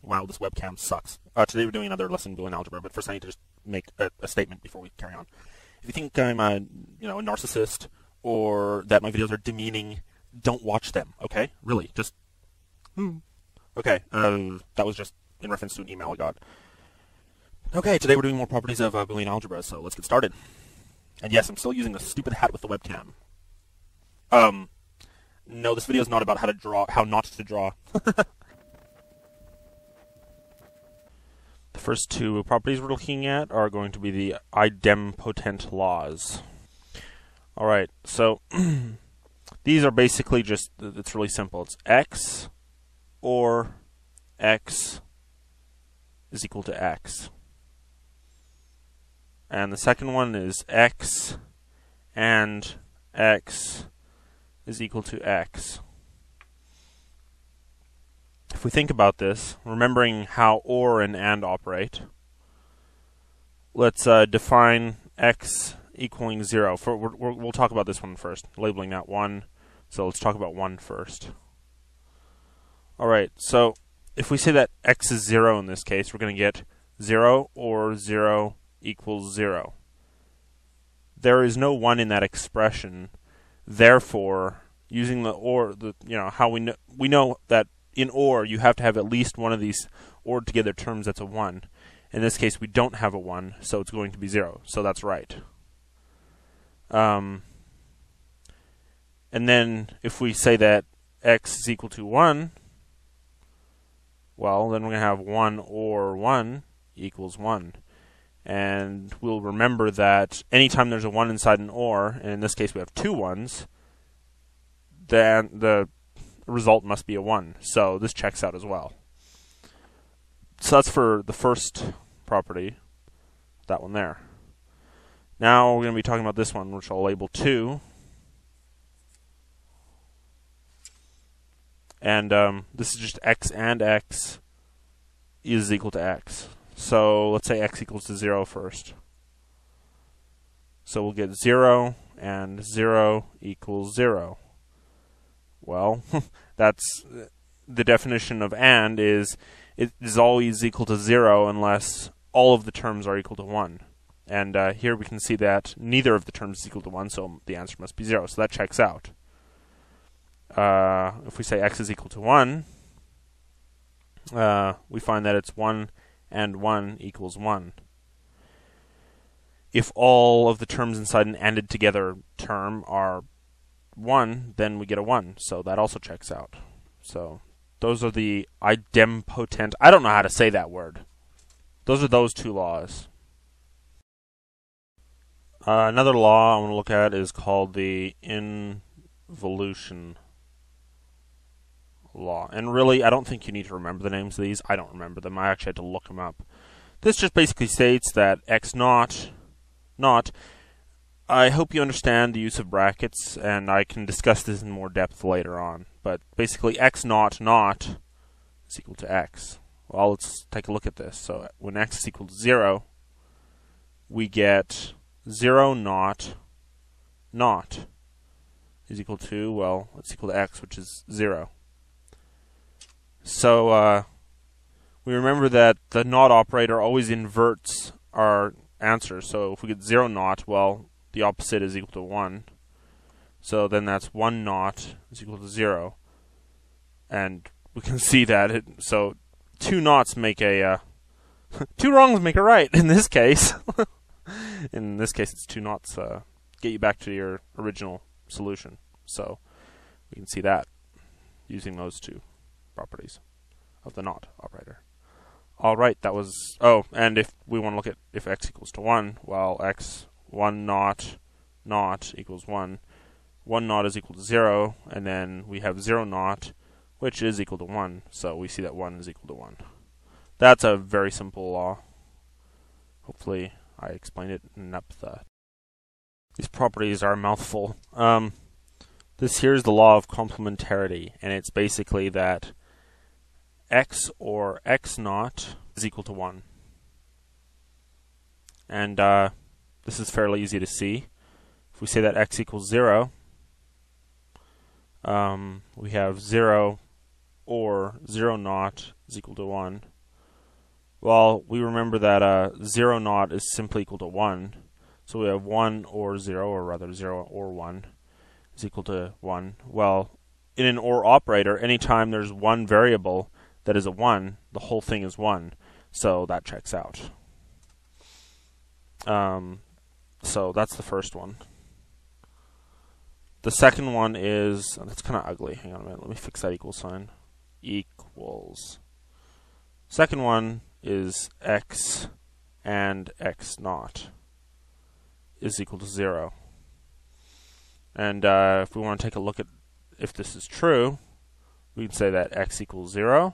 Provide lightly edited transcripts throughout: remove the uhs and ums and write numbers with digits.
Wow, this webcam sucks. Today we're doing another lesson in Boolean Algebra, but first I need to just make a statement before we carry on. If you think I'm a narcissist, or that my videos are demeaning, don't watch them, okay? Really, just... Okay, that was just in reference to an email I got. Okay, today we're doing more properties of Boolean Algebra, so let's get started. And yes, I'm still using the stupid hat with the webcam. No, this video is not about how not to draw. The first two properties we're looking at are going to be the idempotent laws. Alright, so these are basically just, it's really simple. It's x or x is equal to x. And the second one is x and x is equal to x. If we think about this, remembering how or and operate, let's define x equaling 0. We'll talk about this one first, labeling that 1. So let's talk about 1 first. Alright, so if we say that x is 0 in this case, we're going to get 0 or 0 equals 0. There is no 1 in that expression. Therefore, using the or, how we know that in or you have to have at least one of these OR together terms that's a 1. In this case, we don't have a 1, so it's going to be 0. So that's right. And then if we say that x is equal to 1, well, then we're going to have 1 or 1 equals 1. And we'll remember that anytime there's a 1 inside an OR, and in this case we have two 1s, then the result must be a 1. So this checks out as well. So that's for the first property, that one there. Now we're going to be talking about this one, which I'll label 2. And this is just x and x is equal to x. So let's say x equals to 0 first. So we'll get 0 and 0 equals 0. Well, that's the definition of and is it is always equal to 0 unless all of the terms are equal to 1. And here we can see that neither of the terms is equal to 1, so the answer must be 0. So that checks out. If we say x is equal to 1, we find that it's 1 and 1 equals 1. If all of the terms inside an ANDed together term are 1, then we get a 1, so that also checks out. So those are the idempotent, I don't know how to say that word. Those are those two laws. Another law I want to look at is called the Involution Law. And really, I don't think you need to remember the names of these. I don't remember them. I actually had to look them up. This just basically states that x not, I hope you understand the use of brackets, and I can discuss this in more depth later on. But basically, x not is equal to x. Well, let's take a look at this. So when x is equal to 0, we get 0 not is equal to, well, it's equal to x, which is 0. So we remember that the not operator always inverts our answer. So if we get 0 not, well, the opposite is equal to 1. So then that's 1 not is equal to 0. And we can see that so two nots make a two wrongs make a right in this case. In this case, it's two nots get you back to your original solution. So we can see that using those two properties of the not operator. Alright, that was... Oh, and if we want to look at if x equals to 1, well, x 1 not equals 1. 1 not is equal to 0, and then we have 0 not, which is equal to 1. So we see that 1 is equal to 1. That's a very simple law. Hopefully I explained it in depth. These properties are a mouthful. This here is the law of complementarity, and it's basically that x or x naught is equal to 1. And this is fairly easy to see. If we say that x equals 0, we have 0 or 0 naught is equal to 1. Well, we remember that 0 naught is simply equal to 1. So we have 1 or 0, or rather 0 or 1 is equal to 1. Well, in an OR operator, anytime there's one variable that is a 1, the whole thing is 1. So that checks out. So that's the first one. The second one is, that's kind of ugly. Hang on a minute. Let me fix that equal sign. Equals. Second one is x and x naught is equal to 0. And if we want to take a look at if this is true, we can say that x equals 0.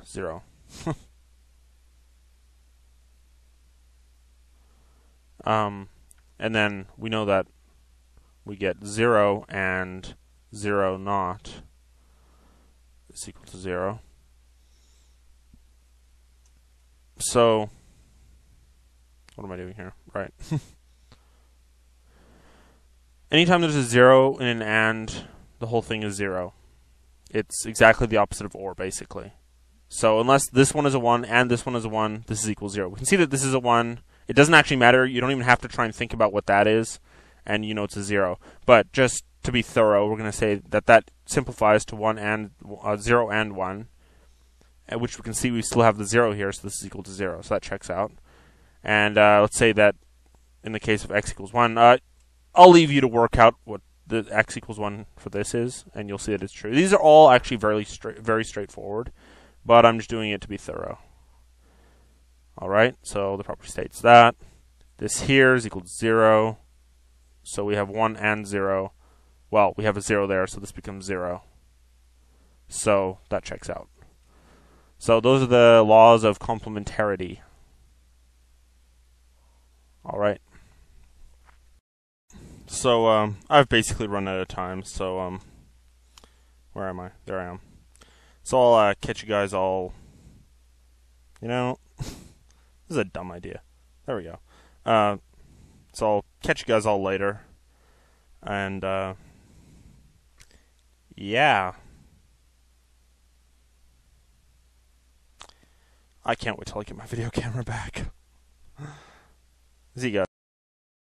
0. And then we know that we get 0 and 0 naught is equal to 0. So, what am I doing here? Right. Anytime there's a 0 in an AND, the whole thing is 0. It's exactly the opposite of OR, basically. So unless this one is a 1 and this one is a 1, this is equal 0. We can see that this is a 1. It doesn't actually matter. You don't even have to try and think about what that is, and you know it's a 0. But just to be thorough, we're going to say that that simplifies to 1 and 0 and 1, at which we can see we still have the 0 here, so this is equal to 0. So that checks out. And let's say that in the case of x equals 1, I'll leave you to work out what the x equals 1 for this is, and you'll see that it's true. These are all actually very straightforward, but I'm just doing it to be thorough. Alright, so the property states that this here is equal to 0, so we have 1 and 0. Well, we have a 0 there, so this becomes 0. So that checks out. So those are the laws of complementarity. Alright. So I've basically run out of time, so where am I? There I am. So I'll catch you guys all, this is a dumb idea. There we go. So I'll catch you guys all later. And, yeah. I can't wait till I get my video camera back. See you guys.